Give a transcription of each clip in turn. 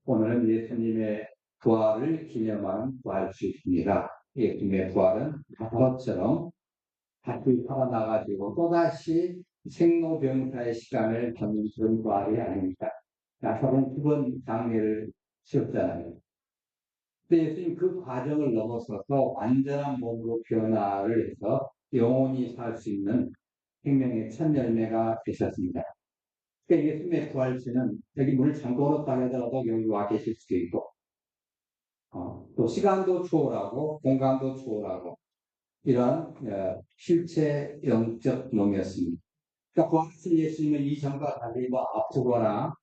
오늘은 예수님의 부활을 기념하는 부활주일입니다. 예수님의 부활은 바로처럼 다시 살아나가지고 또다시 생로병사의 시간을 겪는 그런 부활이 아닙니다. 야곱은 2번 장례를 치렀잖아요. 근데 예수님 그 과정을 넘어서서 완전한 몸으로 변화를 해서 영원히 살 수 있는 생명의 첫 열매가 되셨습니다. 그러니까 예수님의 부활체는 여기 문을 잠궈 놓고 하더라도 여기 와 계실 수도 있고, 또 시간도 초월하고 공간도 초월하고 이런 실체 영적 몸이었습니다. 그러니까 부활하신 예수님은 이전과 달리 뭐 아프거나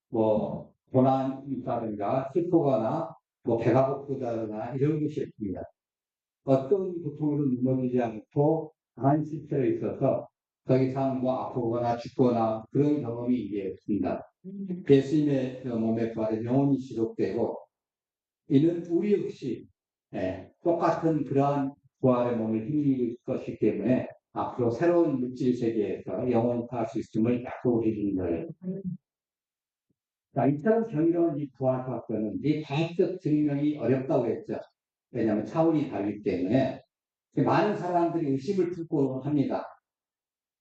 뭐 고난이라든가 슬프거나 뭐 배가 고프다거나 이런 것이 없습니다. 어떤 고통으로 넘어지지 않고 강한 실체로 있어서 더 이상 뭐 아프거나 죽거나 그런 경험이 이제 없습니다. 예수님의 몸의 부활은 영원히 지속되고 이는 우리 역시 똑같은 그러한 부활의 몸을 힘입을 것이기 때문에 앞으로 새로운 물질 세계에서 영원히 살 수 있음을 약속해 주는 거예요. 자, 이처럼 경이로운 이 부활 사건은 이 과학적 증명이 어렵다고 했죠. 왜냐하면 차원이 다르기 때문에 많은 사람들이 의심을 품고 합니다.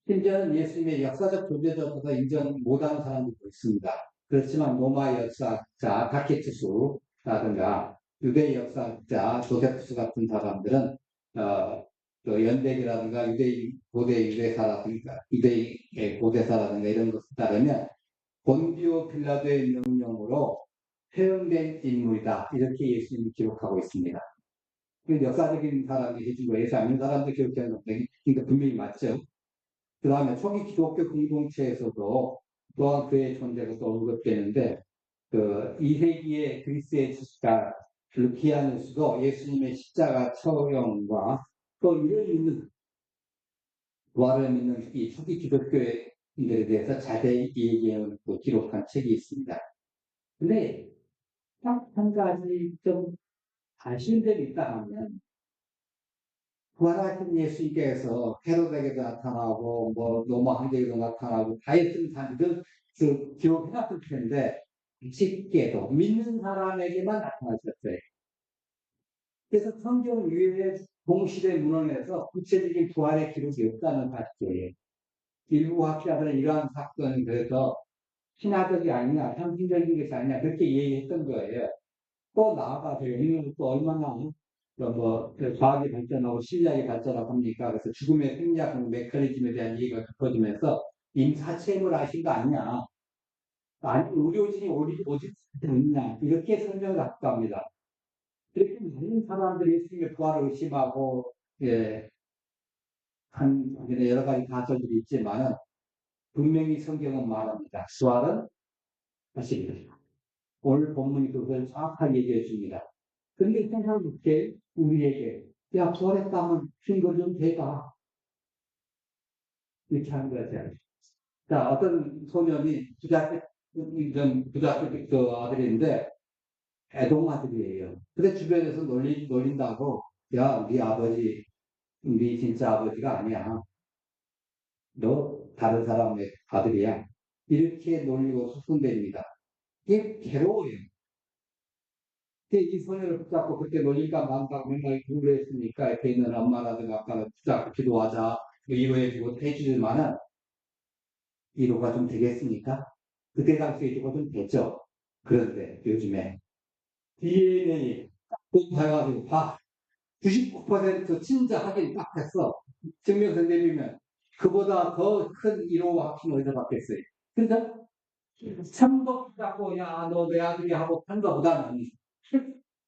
심지어는 예수님의 역사적 존재조차 인정 못하는 사람들도 있습니다. 그렇지만 로마 역사학자 타케투스라든가 유대 역사학자 조세푸스 같은 사람들은 또 연대기라든가 고대 유대사라든가 유대의 고대사라든가 이런 것에 따르면 본디오 빌라도의 명령으로 표현된 인물이다. 이렇게 예수님이 기록하고 있습니다. 역사적인 사람들이 해준 거예요. 예수 아는 사람들 기록하는 건데, 그러니까 분명히 맞죠. 그 다음에 초기 기독교 공동체에서도 또한 그의 존재가 또 언급되는데, 그 2세기의 그리스의 지식가 루키아누스도 예수님의 십자가 처형과 또 이를 믿는, 부활을 믿는 이 초기 기독교인들에 대해서 자세히 얘기하고 기록한 책이 있습니다. 근데 딱 한 가지 좀 아쉬운 점이 있다 하면, 부활하신 예수님께서 헤롯에게도 나타나고 뭐 로마 황제에게도 나타나고 다 했던 사람들 그 기록해놨을 텐데 쉽게도 믿는 사람에게만 나타나셨어요. 그래서 성경 위에 동시대 문헌에서 구체적인 부활의 기록이 없다는 사실이에요. 일부 학자들은 이러한 사건은 그래서 신화적이 아니냐 상징적인 것이 아니냐 그렇게 얘기했던 거예요. 또 나아가서 이는 또 얼마나 과학이 발전하고 신리학이 발전하고 합니까? 그래서 죽음의 생리학 메커니즘에 대한 얘기가 깊어지면서 임사체험을 하신 거 아니냐? 아니, 의료진이 오직 않냐? 이렇게 설명을 하고 합니다. 이렇게 많은 사람들이 예수님의 부활을 의심하고, 예, 여러 가지 가설들이 있지만은, 분명히 성경은 말합니다. 부활은 다시 오늘 본문이 그걸 정확하게 얘기해 줍니다. 그런데 생각해 우리에게 야 부활했다면 신고 좀 대가 이렇게 하는 거죠. 자 어떤 소년이 부잣집 그 아들인데 애동 아들이에요. 근데 주변에서 놀린다고 야 네 아버지 네 진짜 아버지가 아니야. 너 다른 사람의 아들이야. 이렇게 놀리고 수순됩니다. 이게 괴로워요. 이 소녀를 붙잡고 그렇게 놀릴까 말까 맨날 공부했으니까 옆에 있는 엄마라든가 아빠가 붙잡고 기도하자 위로해주고 해주지만은 위로가 좀 되겠습니까? 그때 당시에 위로가 좀 됐죠. 그런데 요즘에 DNA 꼭 봐가지고 99% 진짜 확인 딱 했어. 증명서 내리면 그보다 더 큰 위로와 확신을 어디서 받겠어요. 그러니까 참도 붙잡고 야 너 내 아들이 하고 한 거보다는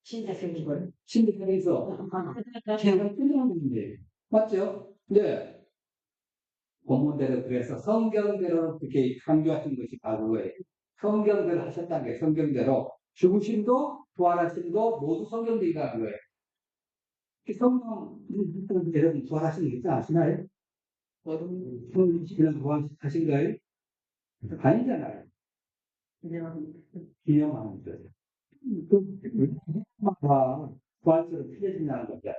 신대생에서 제가 끝나는데 맞죠? 네. 본문대로 그래서 성경대로 그렇게 강조하신 것이 바로 그거예요. 성경대로 하셨다는 게 성경대로 죽으심도 부활하심도 모두 성경대로라는 거예요. 성경 여러분 부활하신 거 있지 아시나요? 성경 부활하신 거예요? 아니잖아요. 기념하는 거죠. 다 부활처럼 틀려진다는 거죠.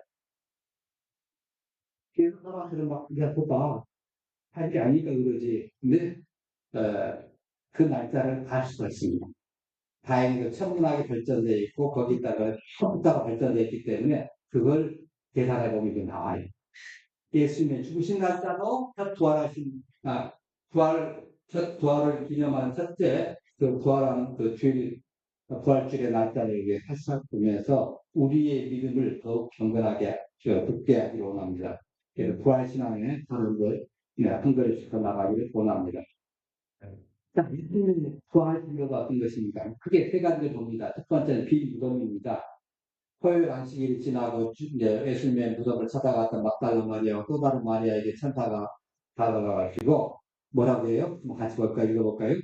그래서 사람들은 막, 야, 그거 봐. 할 게 아니까 그러지. 근데 그 날짜를 알 수가 있습니다. 다행히도 천문학이 발전되어 있고 거기다가 컴퓨터가 발전되어 있기 때문에 그걸 계산해 보면 나와요. 예수님의 죽으신 날짜도 첫 부활하신 첫 부활을 기념하는 첫째 그 부활하는 그 주일 부활주일의 날짜를 위해 살펴보면서 우리의 믿음을 더욱 경건하게 굳게 하기를 원합니다. 부활신앙의 사람들 한글을 나가기를 원합니다. 자, 예수님의 부활 증거가 어떤 것입니까? 크게 세 가지를 봅니다. 첫 번째는 비무덤입니다. 토요일 안식일이 지나고 이제 예수님의 무덤을 찾아갔던 막달라 마리아와 또 다른 마리아에게 천사가 다가가가지고 뭐라고 해요? 같이 볼까요? 읽어볼까요?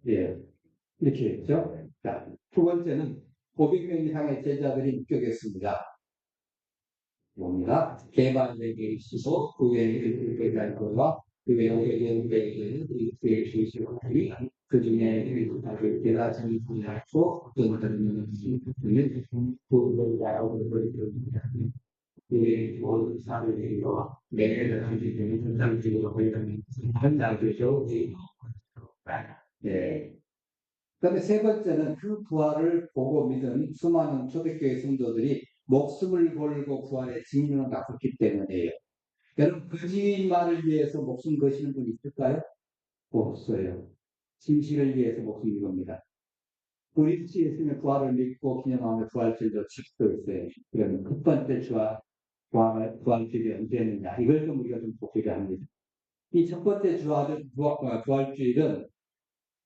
예, 이렇게 했죠. 자, 두 번째는 500명 이상의 제자들이 입교했습니다. 뭡니다. 개발에게 있어서 그 외에 일배가 있거나 그 외에 일배에게는 일배의 주시고 그 중에 다들 대다수를 분야하고 어떤 것들은 그걸 야하고 그렇습니다. 이 모든 사람들이고 매일 한지들이 현상적으로 보이는 현상들이죠. 예. 그다음에 세 번째는 그 부활을 보고 믿은 수많은 초대교회 성도들이 목숨을 걸고 부활의 증인을 갚았기 때문이에요. 여러분 거짓말을 위해서 목숨 거시는 분 있을까요? 없어요. 진실을 위해서 목숨 겁니다. 우리 예수님의 부활을 믿고 기념하며 부활절도 지키고 있어요. 그러면 첫 번째 주와 부활절이 언제였느냐 이걸 좀 우리가 좀 보기를 합니다. 이 첫 번째 부활주일은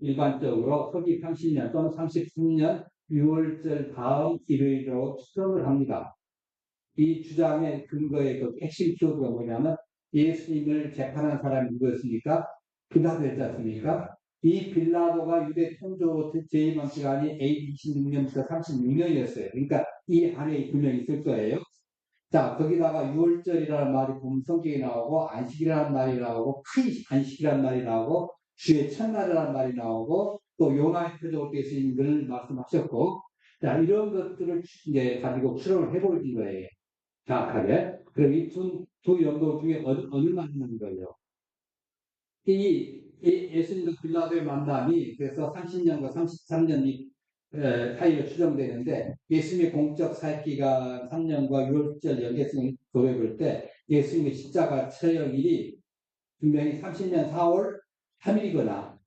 일반적으로 서기 30년 또는 33년 6월절 다음 일요일로 추정을 합니다. 이 주장의 근거의 그 핵심 키워드가 뭐냐면 예수님을 재판한 사람이 누구였습니까? 빌라도였지 않습니까? 이 빌라도가 유대 통조 재임한 시간이 AD 26년부터 36년이었어요. 그러니까 이 안에 분명히 있을 거예요. 자, 거기다가 6월절이라는 말이 보면 성경에 나오고 안식이라는 말이 나오고 큰 안식이라는 말이 나오고 주의 첫날이라는 말이 나오고 또 요나의 표적을 깨신 걸 말씀하셨고 자, 이런 것들을 이제 가지고 추론을 해볼 거예요. 정확하게. 그럼 이 두 연도 중에 어느 만나는 거예요? 예수님과 빌라도의 만남이 그래서 30년과 33년이 사이로 추정되는데 예수님의 공적 사역기가 3년과 6월절 연계성을 고려해 때 예수님의 십자가 처형일이 분명히 30년 4월 3일이거나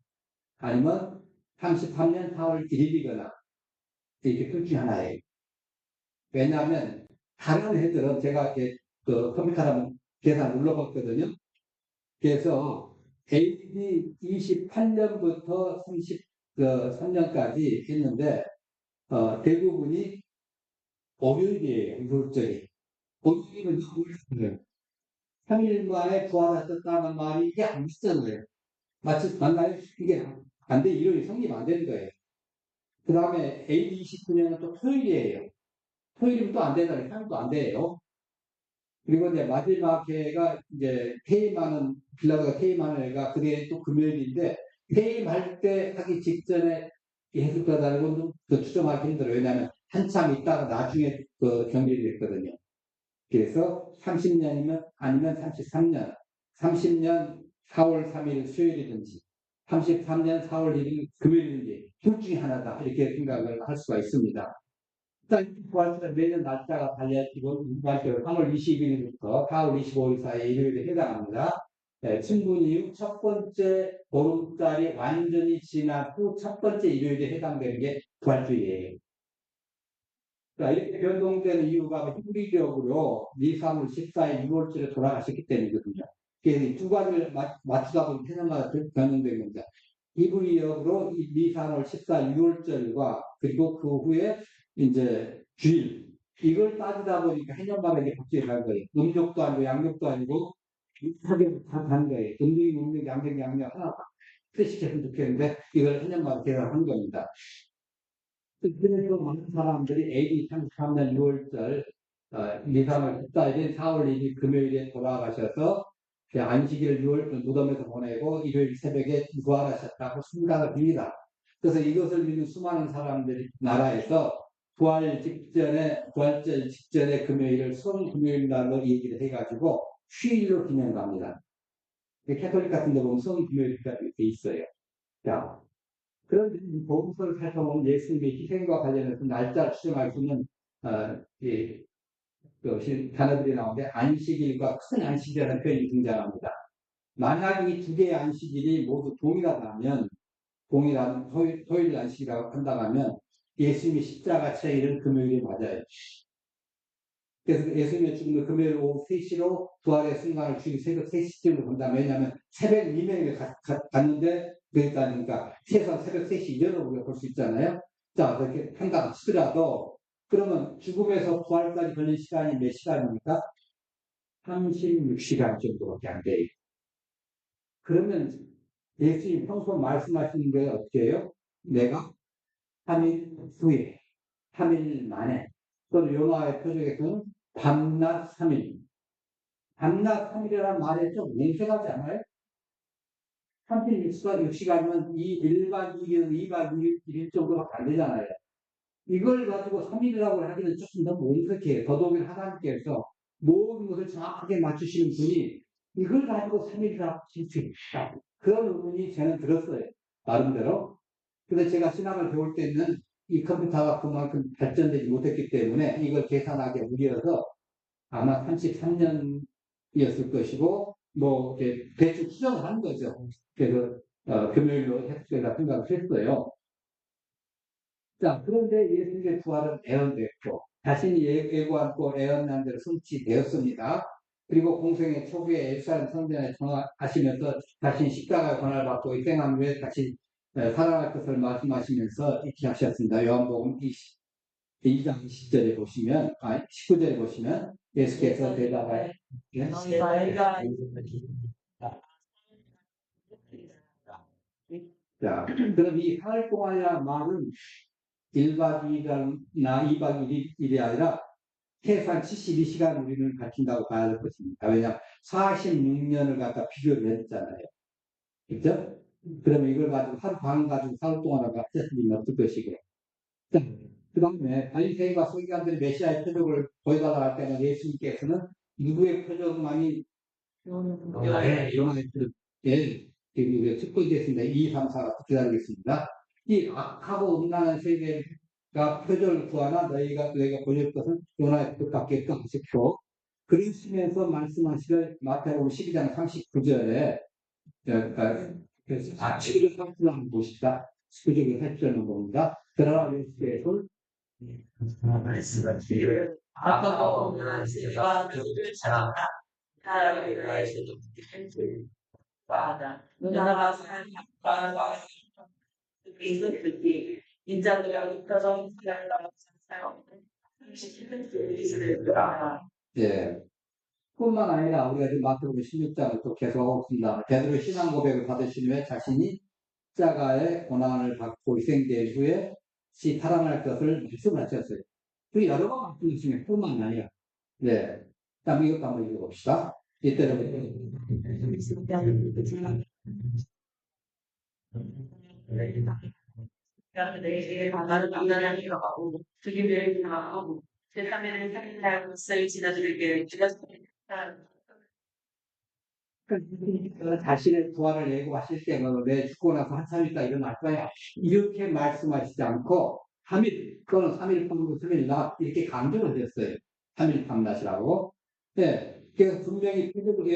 아니면 33년 4월 1일이거나 이렇게 둘 중에 하나예요. 왜냐하면 다른 해들은 제가 이렇게 그 컴퓨터로 계산 눌러봤거든요. 그래서 AD 28년부터 33년까지 했는데 대부분이 월요일이에요. 이율절이. 월요일은 3일 만에 부활하셨다는 말이 이게 안 비슷잖아요. 마치 맞나요? 이게 안 돼. 일요일 성립 안 되는 거예요. 그 다음에 AD 29년은 또 토요일이에요. 토요일이면 또 안 되잖아요. 3일도 안 돼요. 그리고 이제 마지막 해가 이제 퇴임하는 빌라도가 퇴임하는 해가 그게 또 금요일인데 퇴임할 때 하기 직전에 했을 거다라는 건 더 추정하기 힘들어요. 왜냐하면 한참 있다가 나중에 그 경질이 됐거든요. 그래서 30년이면 아니면 33년, 30년 4월 3일 수요일이든지 33년 4월 1일 금요일인지 둘 중에 하나다 이렇게 생각을 할 수가 있습니다. 일단 부활절은 매년 날짜가 달려지고 부활절 3월 20일부터 4월 25일 사이 일요일에 해당합니다. 네, 친분 이후 첫 번째 보름달이 완전히 지난 후 첫 번째 일요일에 해당되는 게 부활주일이에요. 자, 이렇게 변동되는 이유가 희비적으로 미사물 14일 6월절에 돌아가셨기 때문이거든요. 그래서 이 두 가지를 맞추다 보면 해년마다 변동된 겁니다. 이불이역으로 이 미사물 14일 6월절과 그리고 그 후에 이제 주일 이걸 따지다 보니까 해년마다 이게 바뀌어 간 거예요. 음력도 아니고 양력도 아니고 비슷하게 다간 거예요. 음력, 양력 하나 뜻시켰으면 좋겠는데 이걸 해년마다 계산한 겁니다. 그래서 많은 사람들이 AD 33년 6월절 미사물 14일인 4월 1일 금요일에 돌아가셔서 안식일을 6월 무덤에서 보내고 일요일 새벽에 부활하셨다고 생각을 합니다. 그래서 이것을 믿는 수많은 사람들이 나라에서 부활절 직전에 금요일을 성금요일 날로 얘기를 해가지고 휴일로 기념합니다. 캐톨릭 같은 데 보면 성금요일까지 돼 있어요. 자, 그런데 이 복음서를 살펴보면 예수님의 희생과 관련해서 날짜를 추정할 수 있는 단어들이 나오는데 안식일과 큰 안식일이라는 표현이 등장합니다. 만약 이 두 개의 안식일이 모두 동일한 토요일 안식이라고 한다면 예수님이 십자가 차이는 금요일이 맞아요. 그래서 예수님의 죽음을 금요일 오후 3시로 부활의 순간을 주일 새벽 3시쯤으로 본다면, 왜냐하면 새벽 이명에 갔는데, 그러니까 최소한 새벽 3시 이전으로 우리가 볼 수 있잖아요. 자, 그렇게 한다 치더라도, 그러면 죽음에서 부활까지 걸린 시간이 몇 시간입니까? 36시간 정도밖에 안 돼요. 그러면 예수님 평소 말씀하시는 게 어떻게 해요? 내가 3일 후에, 3일 만에, 또는 요나의 표적에서는 밤낮 3일. 밤낮 3일이라는 말에 좀 냉색하지 않아요? 36시간이면 이 1박 2일, 2박 2일 정도밖에 안 되잖아요. 이걸 가지고 3일이라고 하기는 조금 너무 어색해요. 더더욱이 하나님께서 모든 것을 정확하게 맞추시는 분이 이걸 가지고 3일이라고 할 수 있다. 그런 의문이 저는 들었어요. 나름대로. 근데 제가 신학을 배울 때는 이 컴퓨터가 그만큼 발전되지 못했기 때문에 이걸 계산하기 무리여서 아마 33년이었을 것이고, 뭐, 이렇게 대충 추정을 한 거죠. 그래서, 금요일로 해석되다 생각을 했어요. 자, 그런데 예수님의 부활은 애언됐고, 자신이 예고하고 애언한 대로 성취되었습니다. 그리고 공생의 초기에 예루살렘 성전에 정하시면서 자신 십자가의 권한을 받고 입생한 후에 다시 살아날 것을 말씀하시면서 이렇게 하셨습니다. 요한복음 2장 20절에 보시면, 19절에 보시면, 예수께서 대답하여, 자, 그럼 이 사흘 동안이라는 말은 1박 2일이나 2박 1일이 아니라 최소한 72시간 우리는 갖춘다고 봐야 될 것입니다. 왜냐하면 46년을 갖다 비교를 했잖아요. 그죠? 그러면 이걸 가지고 하루 반 가지고 사흘 동안을 갖다 리는 없을 것이고. 그 다음에 바리새인과 서기관들이 메시아의 표적을 보여달라고 할 때는 예수님께서는 누구의 표적만이 요나의 표적, 우리가 특권됐습니다. 2, 3, 4 기다리겠습니다. 이 악하고 음란한 세계가 표적을 구하나 너희가 보여줄 것은 요나의 표적밖에 없겠고, 그러시면서 말씀하시는 마태복음 12장 39절에 19절 30절 한번 보십시다. 19절 30절만 봅니다. 그러나 예수께서 아까도 오면 제가 그들을 찾았다. 하나님의 나에게 받아 누나가 사랑과 있었듯이 인자들의 표정 예. 뿐만 아니라 우리가 지금 마태복음 16장을 또 계속하고 있습니다. 베드로의 신앙 고백을 받으신 후에 자신이 십자가의 고난을 받고 희생된 후에 살아날 것을 말씀하셨어요. 그 여러 번 말씀하시면 뿐만 아니라 네. 다음 이것도 한번 읽어봅시다. 이때는 내게 바다를 만나는 하고 주님을 향하고 제3일을 살인하여 것을 지나들게 주셨습니다. 자신의 부활을 예고하실 때는 내 죽고 나서 한 3일 있다 일어날 거야. 이렇게 말씀하시지 않고 3일 또는 3일 밤 3일 낮 이렇게 강조를 했어요. 3일 밤낮이라고. 네. 그래서 분명히 표적을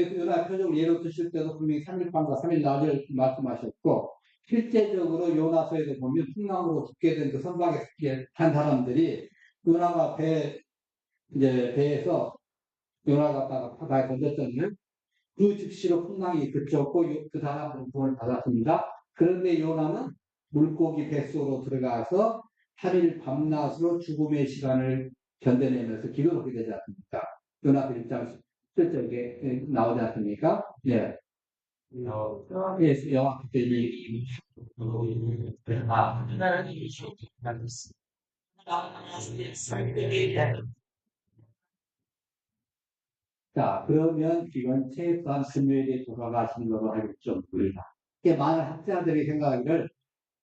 예로 드실 때도 분명히 3일 밤과 3일 낮을 말씀하셨고, 실제적으로 요나서에도 보면 풍랑으로 죽게 된 그 선박에 탄 사람들이 요나가 배에서 요나 갔다가 바다에 던졌잖아요. 그 즉시로 풍랑이 그쳤고 그 사람들은 구원을 받았습니다. 그런데 요나는 물고기 뱃속으로 들어가서 8일 밤낮으로 죽음의 시간을 견뎌내면서 기도를 하게 되지 않습니까? 요나 1장 7절에 나오지 않습니까? 예. 예, 여호와 그때니 자, 그러면 이건 최소한 금요일에 돌아가신 거로 알고 좀 보인다. 이게 많은 학자들이 생각하기를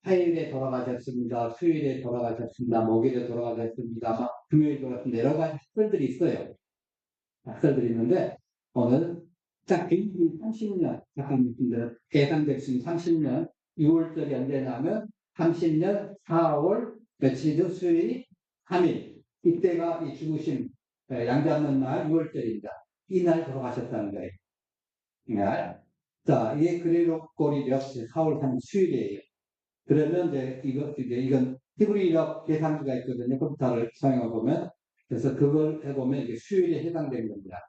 화요일에 돌아가셨습니다. 수요일에 돌아가셨습니다. 목요일에 돌아가셨습니다. 막 금요일 돌아가셨습니다. 여러 가지 학설들이 있어요. 학설들이 있는데, 오늘 딱 30년, 잠깐 계산될 수 있는 30년, 6월절이 언제냐면 30년 4월 며칠이죠? 수요일 3일. 이때가 이 죽으신 양 잡는 날 6월절입니다. 이날 돌아가셨다는 거예요. 이날. 자, 이게 그리로꼴이력 4월 3일 수요일이에요. 그러면 이건 히브리력 계산기가 있거든요. 컴퓨터를 사용해 보면. 그래서 그걸 해보면 이게 수요일에 해당되는 겁니다.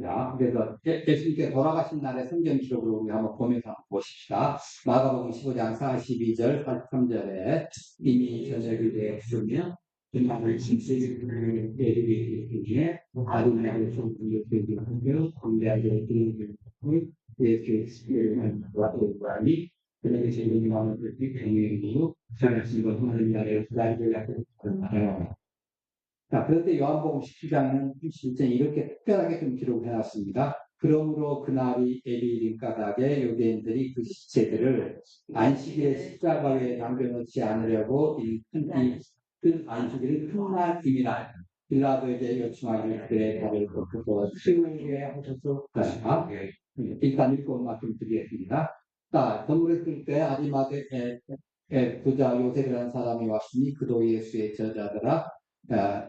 자, 그래서 예수님께 돌아가신 날의 성경 기록을 우리 한번 보면서 한번 보십시다. 마가복음 15장 42절, 43절에 이미 저녁이 되었으며 그날을 진실을 예리게 중에 아름다운 성품을 되게 공대하게 드리는 예수의 와이 그에게 제일이 마음을 뜯기 경외이고 전하신 것은 하나님의 나를 약속을 받아요. 자, 그런데 요한복음 17장은 실제 이렇게 특별하게 좀 기록을 해놨습니다. 그러므로 그날이 에비림 까닭에 유대인들이 그 시체들을 안식일에 십자가에 남겨놓지 않으려고 큰 안식일을 큰 빌라도에게 요청하기를 그의 답을 듣고 수요일에 하셔서 일단 읽고 말씀 드리겠습니다. 자, 건물에 쓸 때 아리마대에 부자 요셉이라는 사람이 왔으니 그도 예수의 저자더라.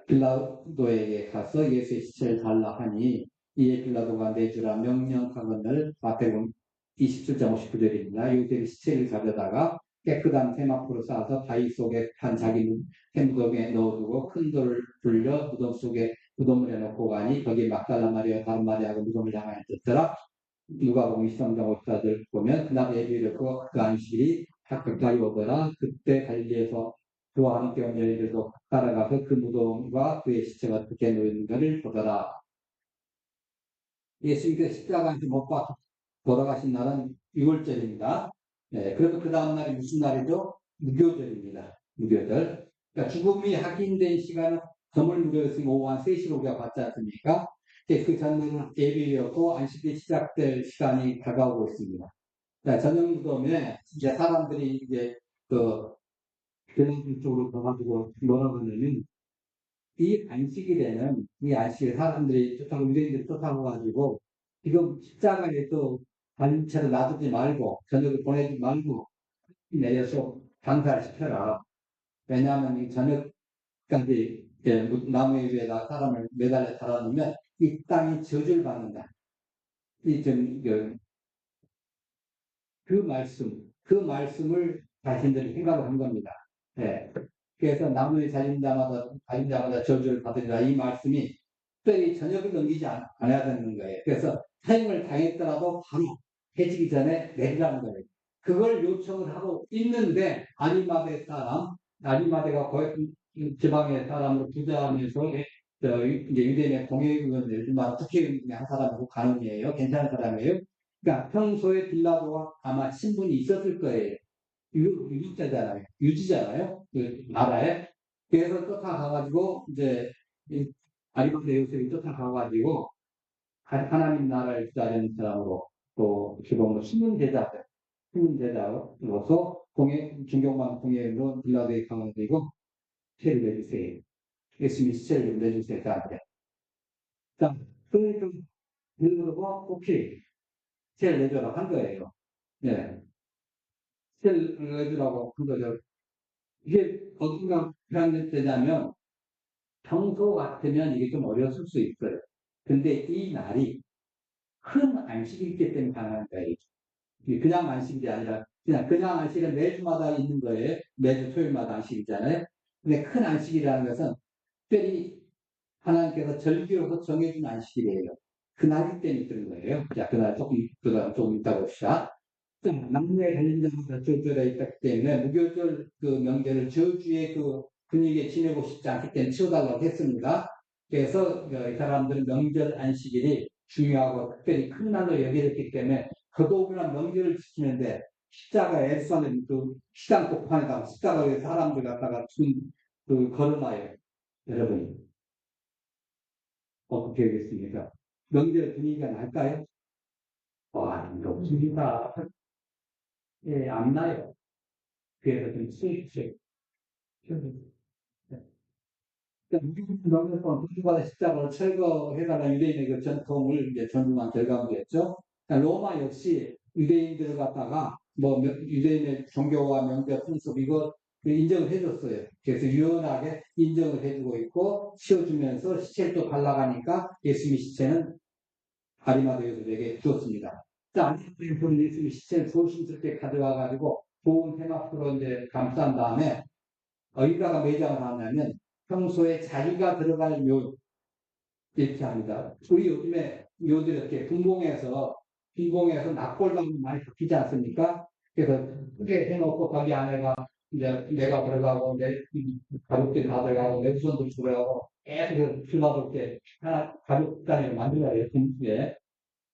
빌라도에게 가서 예수의 시체를 달라 하니 이에 빌라도가 내주라 명령하거늘 마태복음 27장 59절입니다. 요셉이 시체를 가져다가 깨끗한 세마포로 싸서 바위 속에 판 자기 햄무덤에 넣어두고 큰 돌을 불려 무덤 속에 무덤을 해놓고 가니 거기에 막달라 마리아 다른 마리아가 무덤을 향하여 떴더라. 누가복음 23장 54절 보면 그날 예비였고 그 안식일이 가까이 오더라. 그때 갈릴리에서 그와 함께 온 여인들도 따라가서 그 무덤과 그의 시체가 어떻게 놓이는 것을 보더라. 예수님께서 십자가에서 못 박혀 돌아가신 날은 6월절입니다. 네, 그래서 그 다음 날이 무슨 날이죠? 무교절입니다. 무교절. 그러니까 죽음이 확인된 시간은 점을 무교였으니 오후 한 3시로 우리가 봤지 않습니까? 그 전날은 예비였고 안식이 시작될 시간이 다가오고 있습니다. 자, 저녁 무덤에 이제 사람들이 이제 그 빌라도 쪽으로 가가지고 뭐라고 하냐면 이 안식일에는 이 안식일 사람들이 쫓아가고 유대인들이 쫓아가가지고 지금 십자가에 또 단체를 놔두지 말고 저녁을 보내지 말고 내려서 장사를 시켜라. 왜냐하면 이 저녁까지 나무 위에다 사람을 매달려 달아놓으면 이 땅이 저주를 받는다. 그 말씀을 자신들이 생각을 한 겁니다. 예. 그래서 나무에 달린 자마다 저주를 받으리라 이 말씀이 특별히 저녁을 넘기지 않아야 되는 거예요. 그래서 사형을 당했더라도 바로 해지기 전에 내리라는 거예요. 그걸 요청을 하고 있는데 아리마대가 지방의 사람으로 부자하면서 이제 유대인의 공예의원들, 국회의원 한 사람이고 간원이에요. 괜찮은 사람이에요. 그러니까 평소에 빌라도가 아마 신분이 있었을 거예요. 유주자잖아요. 유지잖아요. 그 나라에. 그래서 쫓아가가지고 이제 아리마대 요셉이 쫓아가가지고 하나님 나라를 기다리는 사람으로 또 기본으로 신문제자로서 중경방 공예로 빌라도에 가가지고 시체를 내주세요. 예수님이 시체를 내주세요. 저한테. 자, 그러니까 빌라도가 오케이. 시체를 내줘라 한 거예요. 네. 시체를 내주라고 한 거죠. 이게 어딘가 표현되자면 평소 같으면 이게 좀 어려웠을 수 있어요. 근데 이 날이 큰 안식이기 때문에 가능한 거예요. 그냥 안식이 아니라 그냥 안식은 매주마다 있는 거예요. 매주 토요일마다 안식이잖아요. 근데 큰 안식이라는 것은 특별히 하나님께서 절기로서 정해준 안식이에요. 그날이 때문에 그런 거예요. 자, 그날 조금 이따 봅시다. 남녀에 달린 자마다 저주에 있기 때문에 무교절 그 명절을 저주의 그 분위기에 지내고 싶지 않기 때문에 치워달라고 했습니다. 그래서 이 사람들은 명절 안식일이 중요하고 특별히 큰 날로 여겨졌기 때문에 더더욱이나 명절을 지키는데 십자가 예루살렘 그 시장 복판에다가 십자가에 사람들 갖다가 걸어놔요. 여러분 어떻게 하겠습니까? 명절 분위기가 날까요? 와, 없습니다. 예, 안 나요. 그래서 좀 수익. 그러니까 공주마다 십자가를 철거해달라 유대인의 그 전통을 이제 존중한 결과물이었죠. 그러니까 로마 역시 유대인들을 갖다가 뭐 유대인의 종교와 명절 풍습 이거 그 인정을 해줬어요. 그래서 유연하게 인정을 해주고 있고 씌워주면서 시체를 또 발라가니까 예수님 시체는 아리마다 요셉에게 주었습니다. 자, 아리마다 예수님 시체를 조심스럽게 가져와가지고 좋은 테마프로 이제 감싼 다음에 어디다가 매장을 하냐면 평소에 자기가 들어갈 묘 이렇게 합니다. 우리 요즘에 묘들이 이렇게 분봉에서 납골당이 많이 바뀌지 않습니까? 그래서 크게 해놓고 거기 안에가 이제 내가 들어가고 내 가족들이 다 들어가고 내 후손들 들어가고 계속 줄다롭게 하나 가족 단위로 만들어야 돼요. 분수에.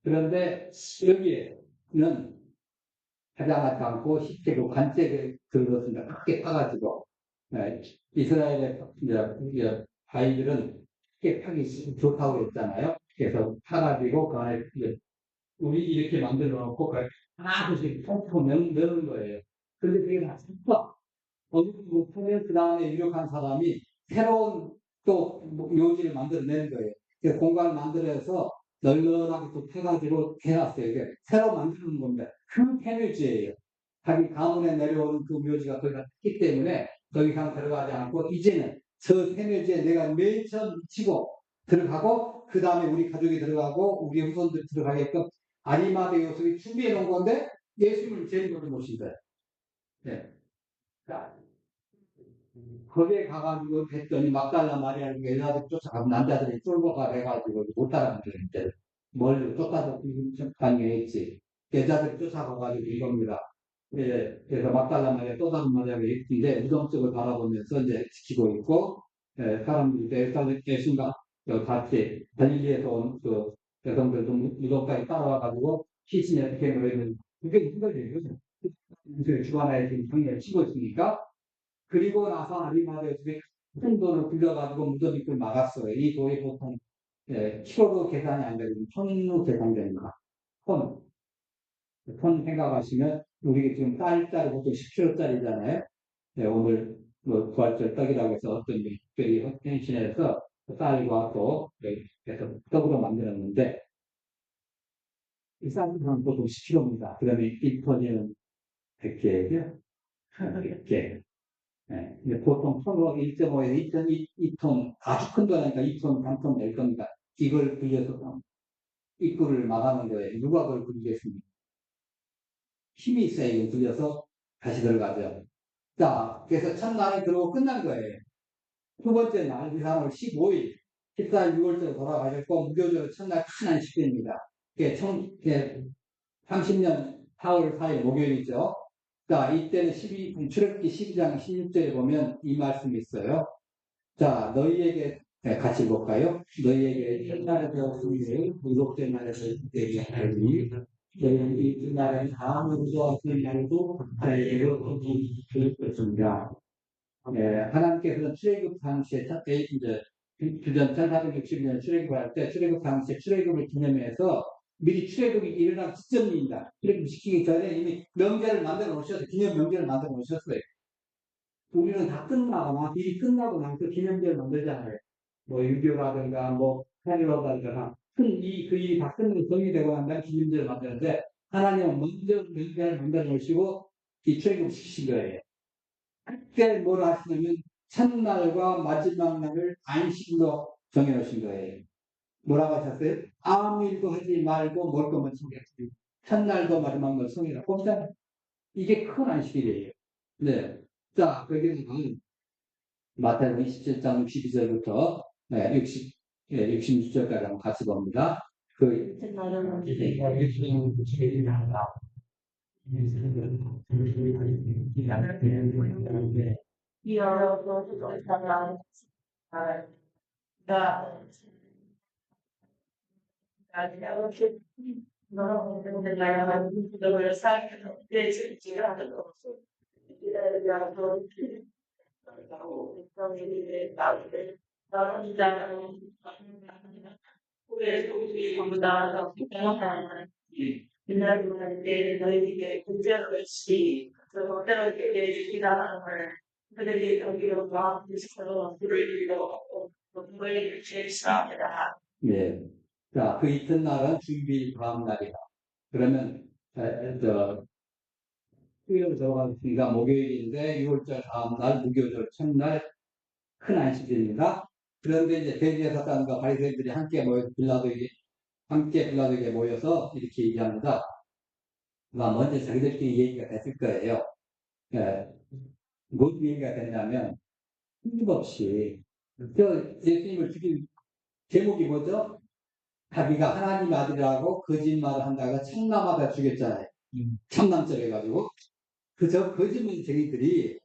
그런데 여기에는 하지 않고 쉽게 그 관책을 들었습니다. 크게 파가지고 네, 이스라엘의 이제 아이들은 쉽게 파기 좋다고 했잖아요. 그래서 파가지고 그 안에 우리 이렇게 만들어 놓고 하나씩 통통 넣는 거예요. 그런데 그게 다 슬퍼. 어느 정도 파면 그 다음에 유력한 사람이 새로운 또 묘지를 만들어내는 거예요. 그래서 공간을 만들어서 널널하게 또 패가지고 해놨어요. 이게 새로 만드는 겁니다. 그 패묘지예요. 자기 가문에 내려오는 그 묘지가 거기가 있기 때문에 더 이상 들어가지 않고 이제는 저 패묘지에 내가 맨 처음 미치고 들어가고 그 다음에 우리 가족이 들어가고 우리 후손들이 들어가게끔 아리마대 요셉이 준비해 놓은 건데 예수님을 제일로 모신 거예요. 네. 거기에 가가지고 했더니 막달라 마리아를 여자들이 쫓아가고 남자들이 쫄고 가해가지고 못 따라가는데 멀리 쫓아서 강요했지. 여자들이 쫓아가가지고 이겁니다. 예, 그래서 막달라 마리아 또 다른 마리아가 있는데 무덤 쪽을 바라보면서 이제 지키고 있고 사람들이 예수님과 같이 갈릴리에서 온 그 여성들도 무덤까지 따라와가지고 시신이 어떻게 놓여있는 그게 힘들어요. 그 주관하에 지금 성의를 치고 있으니까 그리고 나서 아리마대 요셉이 큰 돈을 빌려가지고 무덤 입구를 막았어요. 이 돈이 보통 키로로 계산이 안 되고 톤으로 계산됩니다. 톤. 톤 생각하시면 우리 지금 쌀짜리 보통 10kg짜리잖아요. 네, 오늘 뭐 부활절 떡이라고 해서 어떤 특별히 헌신해서 쌀과 또 해서 떡으로 만들었는데 이 쌀은 보통 10kg입니다. 그다음에 1톤이면 100개고요. 100개. 네. 근데 보통 톤으로 1.5에서 2톤, 아주 큰 거니까 2톤, 3톤 될 겁니다. 이걸 빌려서 입구를 막아놓은 거예요. 누가 그걸 빌리겠습니까? 힘이 있어야 이거 빌려서 다시 들어가죠. 자, 그래서 첫날에 들어오고 끝난 거예요. 두 번째 날, 그 사람을 15일, 14일, 6월째로 돌아가셨고, 무교절 첫날 큰 안식일입니다. 그게 30년 4월 4일 목요일이죠. 자, 이때는 출애굽기 12장 16절에 보면 이 말씀이 있어요. 자, 너희에게 같이 볼까요? 너희에게 첫날에 배웠으니 일곱째 날에서 얘기하니 너희는 이 날에 다음으로 그 날도 너희에게 거기 것입니다. 하나님께서는 출애굽 당시에 이제 주전 1460년 출애굽할 때 출애굽 당시에 출애굽을 기념해서 미리 출애굽이 일어난 시점입니다. 출애굽 시키기 전에 이미 명제를 만들어 놓으셨어요. 기념 명제를 만들어 놓으셨어요. 우리는 다 끝나거나 일이 끝나고 나서 기념제를 만들잖아요. 뭐 유교라든가 뭐 해리라든가 그 일이 다 끝나고 정리되고 난 다음에 기념제를 만드는데 하나님은 먼저 명제를 만들어 놓으시고 이 출애굽 시키신 거예요. 그때 뭘 하시냐면 첫날과 마지막 날을 안식일로 정해놓으신 거예요. 뭐라고 하셨어요? 아무 일도 하지 말고 먹을 것만 챙겼어요. 첫날도 마지막 날 성이라. 꼼짝 이게 큰 안식일이에요. 네. 자, 거기는 마태복음 27장 62절부터 66절까지 한번 같이 봅니다. 그 옛날로 할 때 너희에게 문제가 없이 그대로 주시라는 걸 그들이 여기로 마음에서 부르기로 너희를 제시합니다. 예. 자, 그 이튿날은 준비 다음 날이다. 그러면, 수요일 들어가니까 목요일인데 6월절 다음 날, 무교절 첫날 큰 안식일입니다. 그런데 이제 대제사장과 바리새인들이 함께 빌라도에게 모여서 이렇게 얘기합니다. 먼저 자기들끼리 얘기가 됐을 거예요. 예, 무슨 얘기가 됐냐면 끊임없이 예수님을 죽인 제목이 뭐죠? 자기가 하나님 아들이라고 거짓말을 한다가 참남하다 죽였잖아요. 참남죄를 해가지고 그저 거짓말쟁이들이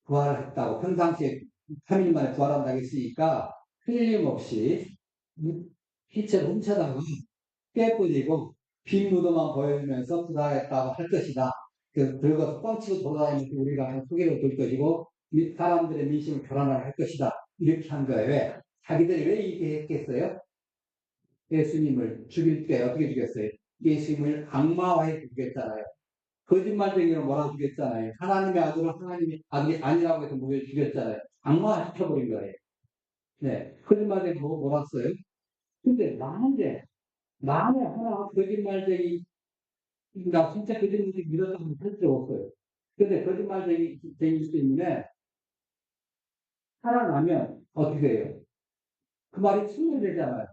부활했다고 평상시에 3일 만에 부활한다고 했으니까 틀림없이 시체를 훔쳐다가 깨뿌리고 빈 무덤만 보여주면서 부활했다고 할 것이다. 그리고 뻥치고 돌아다니면서 우리가 소개를 돌 것이고 사람들의 민심을 교란을 할 것이다. 이렇게 한 거예요. 왜? 자기들이 왜 이렇게 했겠어요? 예수님을 죽일 때 어떻게 죽였어요? 예수님을 악마화해 죽였잖아요. 거짓말쟁이로 몰아주겠잖아요. 하나님의 아들은 하나님의 아들이 아니라고 해서 무려 죽였잖아요. 악마시켜버린 거예요. 네. 거짓말쟁이 몰았어요. 근데 만에 하나 거짓말쟁이, 나 진짜 거짓말쟁이 믿었다고 할 수 없어요. 근데 거짓말쟁이 때문에 살아나면 어떻게 해요? 그 말이 증명되잖아요.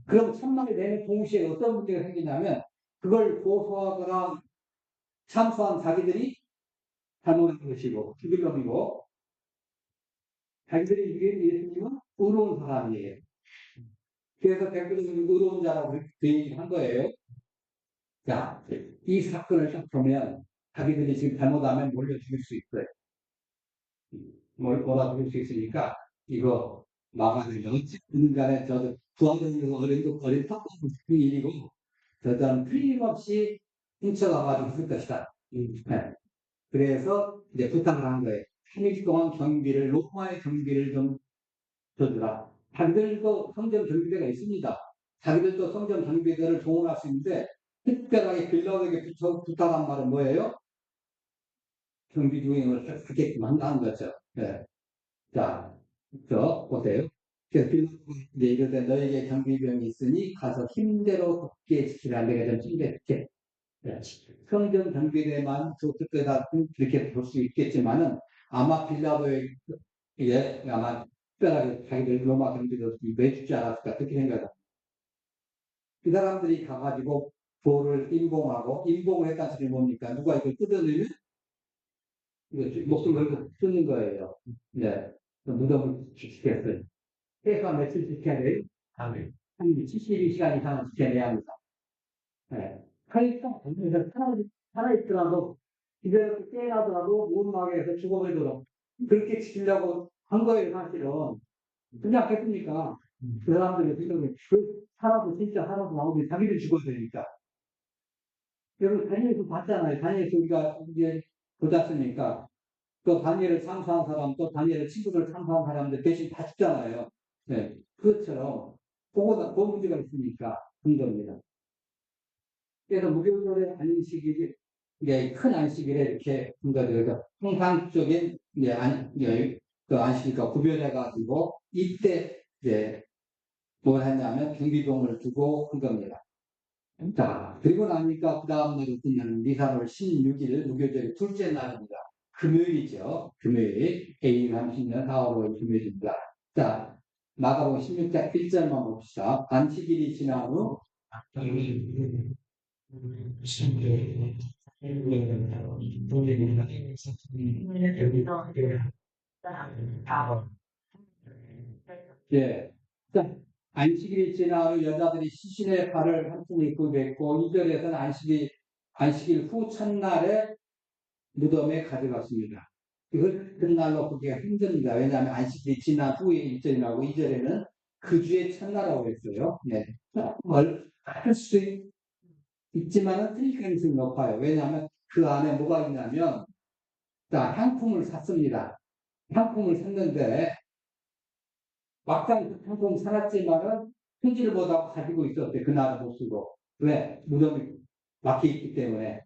그럼 참말이 되는 동시에 어떤 문제가 생기냐면 그걸 고소하거나 참소한 자기들이 잘못한 것이고 죽일 놈이고 자기들이 이게 예수님은 의로운 사람이에요. 그래서 백부장은 의로운 자라고 그 얘기를 한 거예요. 자, 이 사건을 딱 보면 자기들이 지금 잘못하면 몰려 죽일 수 있어요. 몰아 죽일 수 있으니까 이거 막아내면 어쨌든 간에 저도 부하는 어린 턱없는 그 일이고 저는 틀림없이 훔쳐가가지고 쓸 것이다. 네. 그래서 이제 부탁을 한 거예요. 3일 동안 로마의 경비를 좀 줘주라. 자기들도 성전 경비대가 있습니다. 자기들도 성전 경비대를 동원할 수 있는데 특별하게 빌라도에게 부탁한 말은 뭐예요? 경비 중행을 하게끔 한다는 거죠. 네. 자, 보세요. 그래서 빌라도가 이제 이르되 너에게 경비병이 있으니 가서 힘대로 굳게 지키라. 내가 좀 찜백해. 네. 성전 경비대만 줬을 거다 이렇게 볼 수 있겠지만은 아마 빌라도에게 아마 특별하게 자기들 로마 경비도 내주지 않았을까 그렇게 생각합니다. 그 사람들이 가가지고 돌을 인봉을 했다는 소리 뭡니까? 누가 이걸 뜯어내면 목숨 걸고 뜯는 거예요. 네. 무덤을 지켰어요. 해가 며칠 지켜야 돼요? 한 72시간 이상은 지켜내야 합니다. 네. 그러니까 살아있더라도 기대로 깨어나더라도 못 나게 해서 죽어버리도록 그렇게 지키려고 한 거예요, 사실은. 그냥 했습니까? 그 사람들이 생각을, 진짜 살아서 나오면 자기들 죽어야 되니까. 여러분, 다니엘서 봤잖아요. 다니엘서 우리가 이제 보았으니까. 또 다니엘을 참수한 사람, 또 다니엘의 친구들 참수한 사람들 대신 다 죽잖아요. 네. 그것처럼, 그 문제가 있으니까, 한 겁니다. 그래서 무교절의 안식일이, 이게 큰 안식일에 이렇게 한 거죠. 그래서 통상적인, 그 안식일과 구별해가지고, 이때, 이제, 뭘 했냐면 경비병을 두고 한 겁니다. 자, 그리고 나니까 그 다음날 어떤 날은 니산월 16일 무교절의 둘째 날입니다. 금요일이죠. 금요일. A 30년 4월 5일 금요일입니다. 자, 마가복음 16장 1절만 봅시다. 안식일이 지난 후 예. 자, 안식일이 지난 후 여자들이 시신의 발을 한 통 입고 뱉고 2절에서는 안식일 후 첫날에 무덤에 가져갔습니다. 이걸 그날로 보기가 힘듭니다. 왜냐하면 안식일이 지난 후에 1절이라고 2절에는 그 주의 첫날이라고 했어요. 네. 할 수 있지만은 틀릴 가능성이 높아요. 왜냐하면 그 안에 뭐가 있냐면, 자, 향품을 샀습니다. 향품을 샀는데, 막상 향품 사놨지만은 편지를 보다 가지고 있었대요. 그날은 못 쓰고. 왜? 무덤이 막혀 있기 때문에.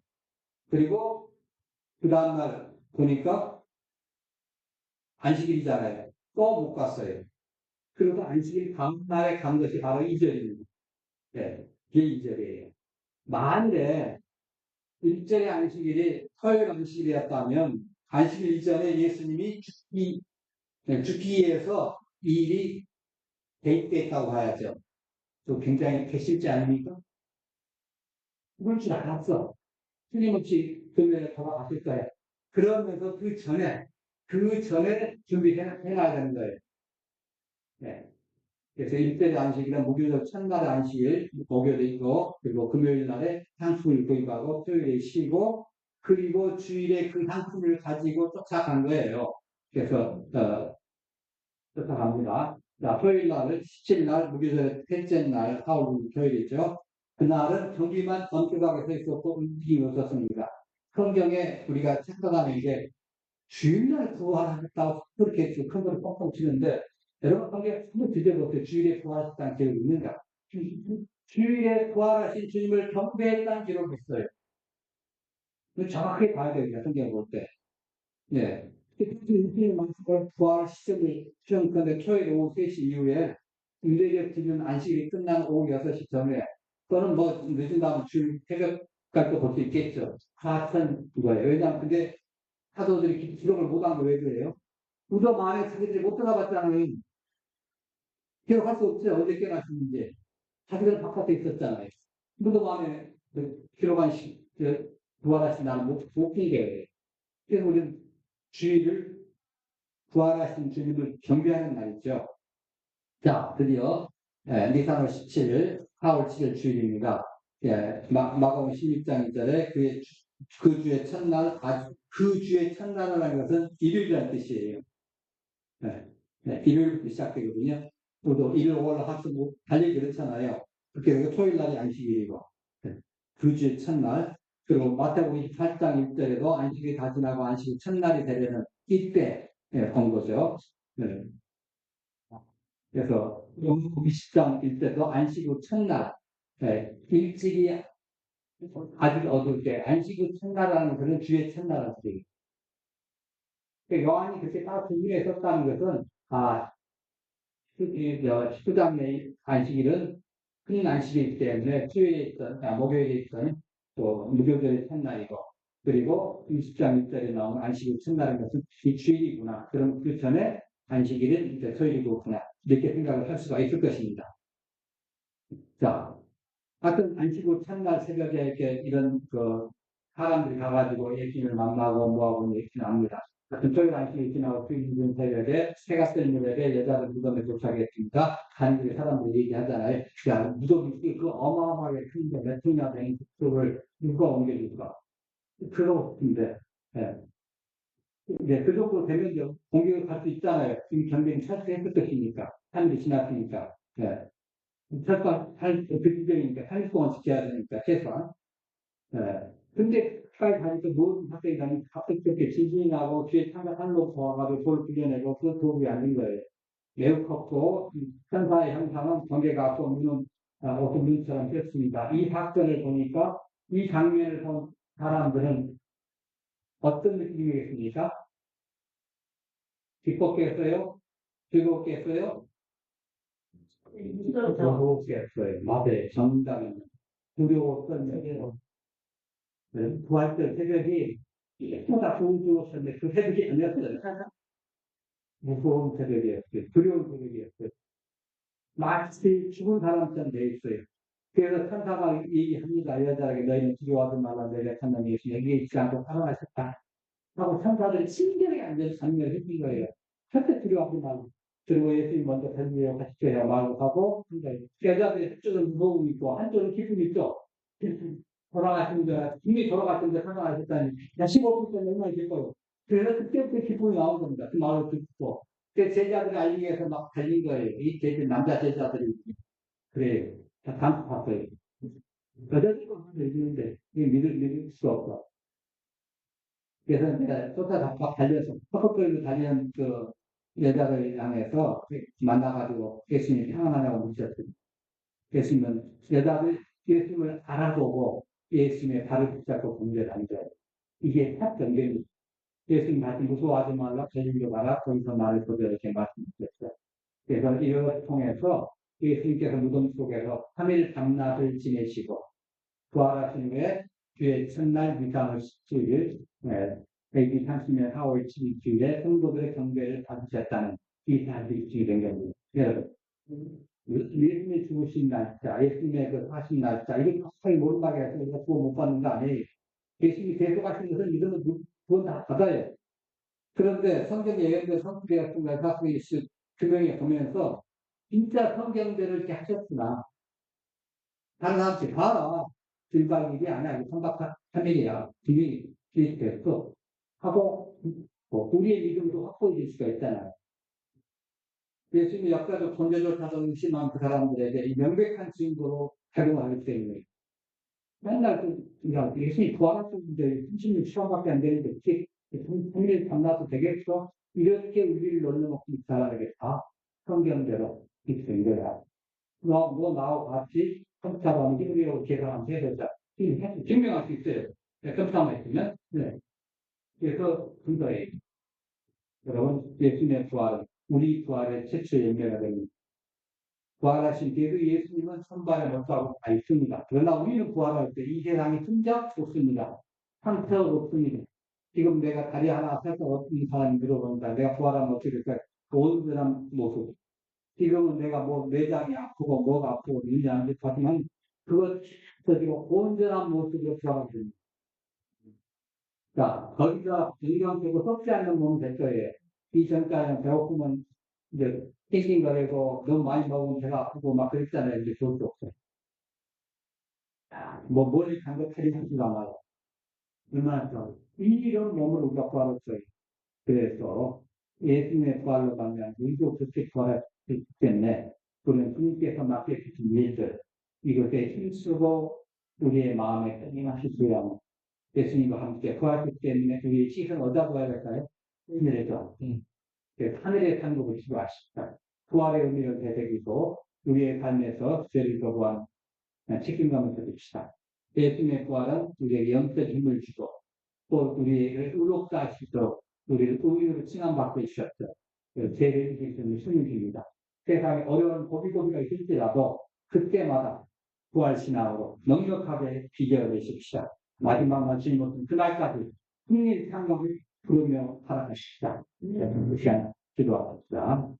그리고 그 다음날 보니까 안식일이잖아요. 또 못 갔어요. 그리고 안식일 다음날에 간 것이 바로 2절입니다. 네, 그게 2절이에요. 만일에 1절의 안식일이 토요일 안식일이었다면 안식일 이전에 예수님이 죽기 위해서 이 일이 대입됐다고 봐야죠. 또 굉장히 괘씸지 않습니까? 그럴 줄 알았어. 틀림없이 금요일에 돌아가실 거야. 그러면서 그 전에 준비해놔야 되는 거예요. 네. 그래서 일대의 안식일은 무교적 첫날 안식일, 목요일에 있고, 그리고 금요일 날에 향품을 구입하고, 토요일에 쉬고, 그리고 주일에 그 향품을 가지고 쫓아간 거예요. 그래서, 쫓아갑니다. 자, 토요일 날은 17일 날, 무교절 셋째 날, 4월 토요일이죠. 그날은 경비만 엄격하게 서 있었고, 움직임이 없었습니다. 성경에 우리가 착각하는 게 주일날 부활하셨다고 그렇게 큰 소리 뻥뻥 치는데, 여러분, 거기에 한번 뒤져보세요. 주일에 부활하셨다는 기록이 있는가? 주일에 부활하신 주님을 경배했다는 기록이 있어요. 정확하게 봐야 됩니다. 성경 볼 때. 예. 일주일 만큼 부활 시점을 시험컨대 토요일 오후 3시 이후에 유대적 기준 안식일이 끝난 오후 6시 전에 또는 뭐 늦은 다음 주일 새벽까지 볼 수 있겠죠. 같은 거예요. 왜냐하면 근데 사도들이 기록을 못한 거 왜 그래요? 무덤 안에 자기들이 못 들어가봤잖아요. 기록할 수 없죠. 언제 깨어났는지. 자기들은 바깥에 있었잖아요. 무덤 안에 기록한 부활하신 날은 못 끼게. 그래서 우리는 주일을 부활하신 주님을 경배하는 날이죠. 자, 드디어 니산월 17일, 4월 7일 주일입니다. 마가복음 16장 1절에 그 주의 첫날, 그 주의 첫날을 하는 것은 일요일이라는 뜻이에요. 일요일부터 시작되거든요. 또 일요일, 월화, 합수 달리 그렇잖아요. 그렇게 토요일 날이 안식일이고, 그 주의 첫날. 그리고 마태복음 28장 1절에도 안식일이 다 지나고 안식일 첫날이 되려는 이때 본 거죠. 네. 그래서 요한복음 20장 1절도 안식일 첫날, 일찍이 아직 어두울 때 안식일 첫날이라는 것은 주의 첫날이라는 뜻이에요. 요한이 그렇게 딱 분류해 썼다는 것은 19장의 안식일은 큰 안식이기 때문에 목요일에 있던 또 무교절의 첫날이고, 그리고 20장 1절에 나오는 안식일 첫날인 것은 이 주일이구나. 그럼 그 전에 안식일은 이제 토요일이구나. 이렇게 생각을 할 수가 있을 것입니다. 자, 하여튼 안식일 첫날 새벽에 이렇게 이런 사람들이 가가지고 예수님을 만나고 뭐하고 이렇게 나옵니다. 토요일 안식일 지나고 주일 새벽에 해가 뜰 무렵에 여자들 무덤에 도착했습니다. 가는길에 사람들이 얘기하잖아요. 야, 무덤이 그 어마어마하게 큰데 몇 층이나 되는 그걸 누가 옮겨줄까? 그러고 싶은데, 예. 네, 그 정도 되면 공격을 갈 수 있잖아요. 지금 경비는 철수했을 것이니까. 3일이 지났으니까. 예. 철수 그 지점이니까 3일 동안 지켜야 되니까, 최소한. 근데 가까이 가니까 모든 가까이 가니까 갑자기 그렇게 지진이 나고 뒤에 산로 포함하고 돌 빌려내고 그 도움이 아닌 거예요. 매우 컸고 천사의 형상은 번개가 앞서 무는 어떤 눈처럼 폈습니다. 이 사건을 보니까 이 장면을 본 사람들은 어떤 느낌이겠습니까? 기뻤겠어요? 즐겁겠어요? 즐겁겠어요. 맞아요. 정답입니다. 두려웠던 여기로 부활절 새벽이 예쁘다 좋은 주었는데 그 새벽이 아니었어요. 무서운 새벽이었어요. 두려운 새벽이었어요. 마치 죽은 사람처럼 돼 있어요. 그래서 천사가 얘기합니다. 여자에게 너희는 두려워하지 말라. 내가 천당 예수 여기에 있지 않고 살아나셨다. 하고 천사들이 친절하게 앉아서 장면을 해준 거예요. 절대 두려워하지 말고. 그리고 예수님 먼저 달리려 가시죠. 말고 가고, 여자들이 한쪽은 무서움이 있고, 한쪽은 기쁨이 있죠. 돌아가신다, 이미 돌아가신다 생각하셨다니, 야, 15분 전에 얼마나 기뻐요. 그래서 그때부터 기쁨이 나온 겁니다. 그 말을 듣고. 그 제자들을 알리기 위해서 막 달린 거예요. 이 남자 제자들이. 그래요. 다 감축했어요. 여자들도 하나 있는데, 이게 믿을 수가 없어. 그래서 내가 쫓아가 막 달려서, 퍽퍽거리고 달리는 그 여자를 향해서 만나가지고 예수님이 평안하냐고 묻셨어요. 예수님은 여자들 예수님을 알아보고 예수님의 발을 붙잡고 경배하는 거예요. 이게 첫 경배입니다. 예수님 다시 무서워하지 말라, 저질러 봐라, 거기서 말을 거둬 이렇게 말씀드렸어요. 그래서 이걸 통해서 예수님께서 무덤 속에서 3일 밤낮을 지내시고 부활하신 후에 주의 첫날 미상을 17일, AD 30년 4월 7일 주일에 성도들의 경배를 받으셨다는 이 사실이 된 겁니다. 여러분, 예수님이 죽으신 날짜, 예수님의 그 사신 날짜, 이게 확실히 모른다고 해서 우리가 구원 못 받는 거 아니에요. 예수님이 대속하신 것은 이거는 구원 다 받아요. 그런데 성경에 예언된 성경에 같은 걸 갖고 있을 규명에 보면서 진짜 성경대로 이렇게 하셨구나. 다른 사람들이 봐라. 일박 일이 아니야. 3박 3일이야. 분명히 기획됐어. 하고, 우리의 믿음도 확보해질 수가 있잖아요. 예수님이 역사적 존재조차도 심한 그 사람들에게 이 명백한 증거로 작용하기 때문에 맨날 예수님이 부활하셨는데 36 시간밖에 안 되는데 이렇게 3일 밤낮도 되겠어? 이렇게 우리를 놀려먹고 이 사람에게 다 성경대로 이렇게 된 거야. 너 나하고 같이 컴퓨터로 힘으로 계산하면 되겠다. 증명할 수 있어요. 컴퓨터만 있으면. 네. 그래서 근거에 여러분 예수님의 부활은 우리 부활의 최초 연결가 됩니다. 부활하신 뒤에도 예수님은 선발에 못하고 다 있습니다. 그러나 우리는 부활할 때 이 세상이 흔적 없습니다. 상처 없습니다. 지금 내가 다리 하나 펴서 어떤 사람이 물어본다. 내가 부활하면 어떻게 될까? 온전한 모습. 지금은 내가 뭐 내장이 아프고 뭐가 아프고 있냐 하지만 그것 가지고 온전한 모습으로 부활합니다. 자, 거기가 인간적으로 썩지 않는 몸이 될 거예요. 이 전까지는 배고프면 이제 낑낑거리고 너무 많이 먹으면 배가 아프고 막 그랬잖아요. 이제 좋을 수 없어요. 뭐 머리 간거 처리하지도 않아요. 얼마나 좋아요. 이런 몸을 우리가 부활했어요. 그래서 예수님의 부활로 가면 우리도 그렇게 부활했기 때문에 우리는 주님께서 맡겨주신 일들 이것에 힘쓰고 우리의 마음에 끊임없이 수여하고 예수님과 함께 부활했기 때문에 우리의 시선 어디다 보아야 될까요? 하늘에서. 하늘의 상급을 기도하십시다. 부활의 의미를 되새기고 우리의 삶에서 죄를 거부한 책임감을 가집시다. 예수님의 부활은 우리에게 영적 힘을 주고 또 우리에게 의롭다 하시도록 우리를 의인으로 칭함받고 있었죠. 죄를 이길 수 있는 주님입니다. 세상에 어려운 고비고비가 있을지라도 그때마다 부활신앙으로 넉넉하게 비겨내십시다. 마지막 질문은 그날까지 승리 상급을 부르며 살아가십시다. 이 시간 기도하겠습니다.